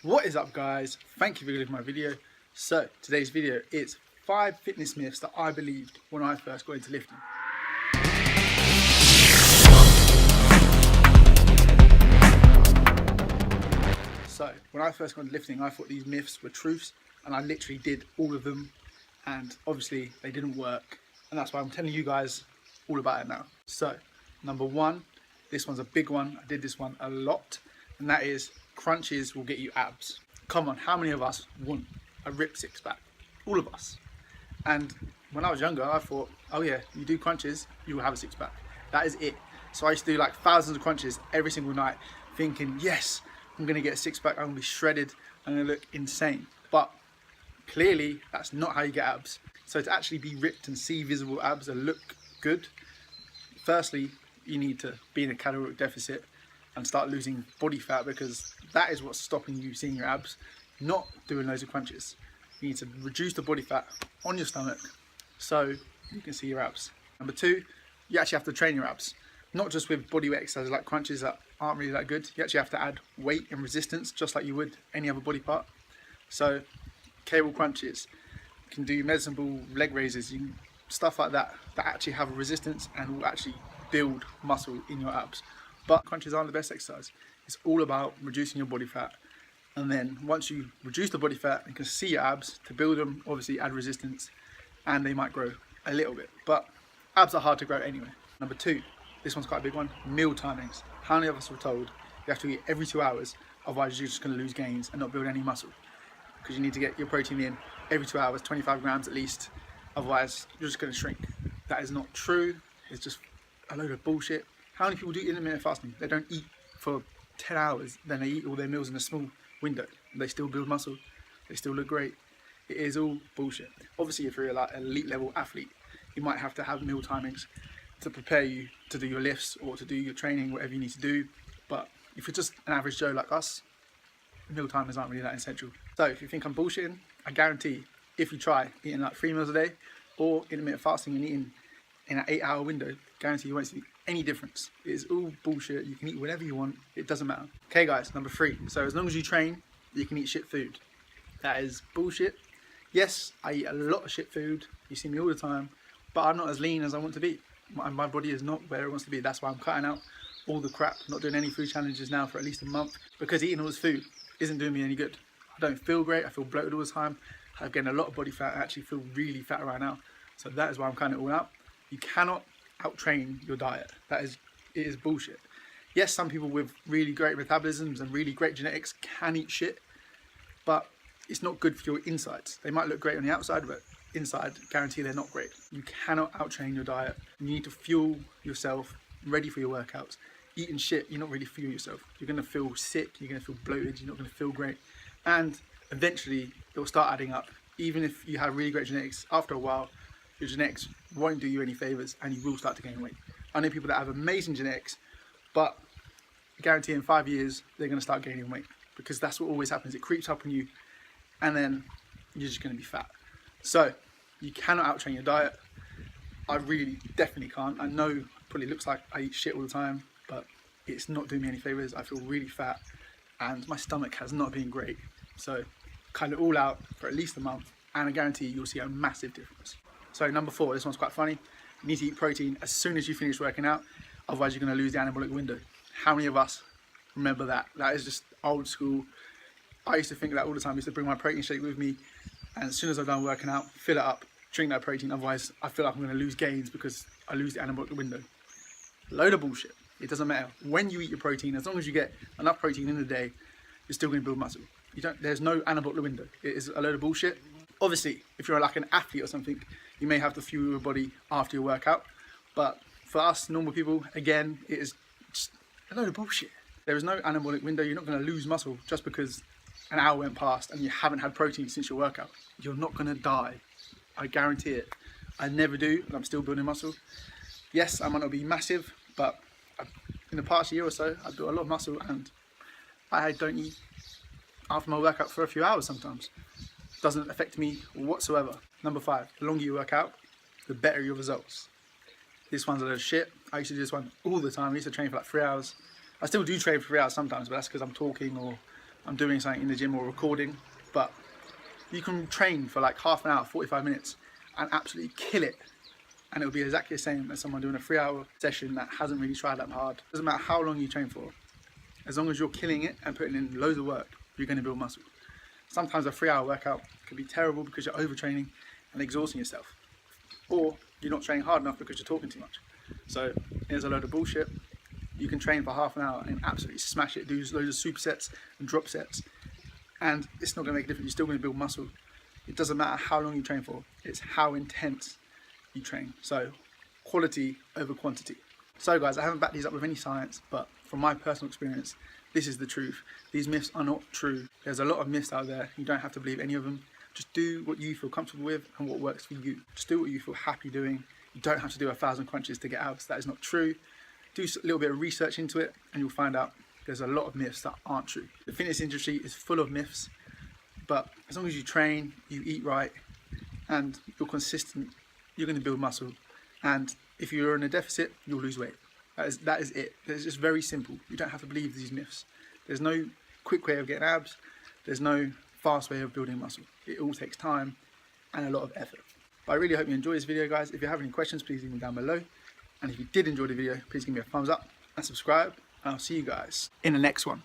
What is up, guys? Thank you for clicking my video. So today's video is 5 fitness myths that I believed when I first got into lifting. So when I first got into lifting, I thought these myths were truths, and I literally did all of them, and obviously they didn't work, and that's why I'm telling you guys all about it now. So number 1, this one's a big one. I did this one a lot, and that is crunches will get you abs. Come on, how many of us want a ripped six pack? All of us. And when I was younger, I thought, oh yeah, you do crunches, you will have a six pack. That is it. So I used to do like thousands of crunches every single night, thinking, yes, I'm gonna get a six pack, I'm gonna be shredded, I'm gonna look insane. But clearly, that's not how you get abs. So to actually be ripped and see visible abs and look good, firstly, you need to be in a caloric deficit and start losing body fat, because that is what's stopping you seeing your abs, not doing loads of crunches. You need to reduce the body fat on your stomach so you can see your abs. Number 2, you actually have to train your abs, not just with body weight exercises like crunches that aren't really that good. You actually have to add weight and resistance just like you would any other body part. So cable crunches, you can do medicine ball leg raises, you can, stuff like that that actually have a resistance and will actually build muscle in your abs. But crunches aren't the best exercise. It's all about reducing your body fat, and then once you reduce the body fat, you can see your abs. To build them, obviously add resistance, and they might grow a little bit, but abs are hard to grow anyway. Number 2, this one's quite a big one, meal timings. How many of us were told you have to eat every 2 hours, otherwise you're just going to lose gains and not build any muscle? Because you need to get your protein in every 2 hours, 25 grams at least, otherwise you're just going to shrink. That is not true. It's just a load of bullshit. How many people do intermittent fasting? They don't eat for 10 hours, then they eat all their meals in a small window. They still build muscle, they still look great. It is all bullshit. Obviously, if you're like an elite level athlete, you might have to have meal timings to prepare you to do your lifts or to do your training, whatever you need to do. But if you're just an average Joe like us, meal timings aren't really that essential. So if you think I'm bullshitting, I guarantee if you try eating like 3 meals a day or intermittent fasting and eating in an 8-hour window, guarantee you won't see any difference. It is all bullshit. You can eat whatever you want, it doesn't matter. Okay guys, number 3, so as long as you train, you can eat shit food. That is bullshit. Yes, I eat a lot of shit food, you see me all the time, but I'm not as lean as I want to be. My body is not where it wants to be. That's why I'm cutting out all the crap, not doing any food challenges now for at least a month, because eating all this food isn't doing me any good. I don't feel great, I feel bloated all the time, I've gained a lot of body fat, I actually feel really fat right now. So that is why I'm cutting it all out. You cannot out-train your diet. It is bullshit. Yes, some people with really great metabolisms and really great genetics can eat shit, but it's not good for your insides. They might look great on the outside, but inside, guarantee they're not great. You cannot out-train your diet. You need to fuel yourself, ready for your workouts. Eating shit, you're not really fuel yourself. You're gonna feel sick, you're gonna feel bloated, you're not gonna feel great. And eventually, it will start adding up. Even if you have really great genetics, after a while, your genetics won't do you any favors and you will start to gain weight. I know people that have amazing genetics, but I guarantee in 5 years they're going to start gaining weight, because that's what always happens. It creeps up on you and then you're just going to be fat. So you cannot out-train your diet. I really definitely can't. I know it probably looks like I eat shit all the time, but it's not doing me any favors. I feel really fat and my stomach has not been great. So cut it all out for at least a month and I guarantee you'll see a massive difference. So number 4, this one's quite funny. You need to eat protein as soon as you finish working out, otherwise you're going to lose the anabolic window. How many of us remember that? That is just old school. I used to think that all the time. I used to bring my protein shake with me, and as soon as I'm done working out, fill it up, drink that protein, otherwise I feel like I'm going to lose gains because I lose the anabolic window. Load of bullshit. It doesn't matter. When you eat your protein, as long as you get enough protein in the day, you're still going to build muscle. There's no anabolic window. It is a load of bullshit. Obviously, if you're like an athlete or something, you may have to fuel your body after your workout. But for us normal people, again, it is just a load of bullshit. There is no anabolic window. You're not going to lose muscle just because an hour went past and you haven't had protein since your workout. You're not going to die. I guarantee it. I never do, and I'm still building muscle. Yes, I might not be massive, but in the past year or so, I've built a lot of muscle and I don't eat after my workout for a few hours sometimes. Doesn't affect me whatsoever. Number 5, the longer you work out, the better your results. This one's a load of shit. I used to do this one all the time. I used to train for like 3 hours. I still do train for 3 hours sometimes, but that's because I'm talking or I'm doing something in the gym or recording, but you can train for like half an hour, 45 minutes and absolutely kill it. And it'll be exactly the same as someone doing a 3-hour session that hasn't really tried that hard. Doesn't matter how long you train for. As long as you're killing it and putting in loads of work, you're going to build muscle. Sometimes a 3-hour workout can be terrible because you're overtraining and exhausting yourself. Or you're not training hard enough because you're talking too much. So here's a load of bullshit. You can train for half an hour and absolutely smash it, do loads of supersets and drop sets, and it's not going to make a difference. You're still going to build muscle. It doesn't matter how long you train for, it's how intense you train. So quality over quantity. So guys, I haven't backed these up with any science, but from my personal experience, this is the truth. These myths are not true. There's a lot of myths out there. You don't have to believe any of them. Just do what you feel comfortable with and what works for you. Just do what you feel happy doing. You don't have to do 1,000 crunches to get abs. That is not true. Do a little bit of research into it and you'll find out there's a lot of myths that aren't true. The fitness industry is full of myths, but as long as you train, you eat right, and you're consistent, you're going to build muscle. And if you're in a deficit, you'll lose weight. That is it. It's just very simple. You don't have to believe these myths. There's no quick way of getting abs. There's no fast way of building muscle. It all takes time and a lot of effort. But I really hope you enjoyed this video, guys. If you have any questions, please leave them down below. And if you did enjoy the video, please give me a thumbs up and subscribe. And I'll see you guys in the next one.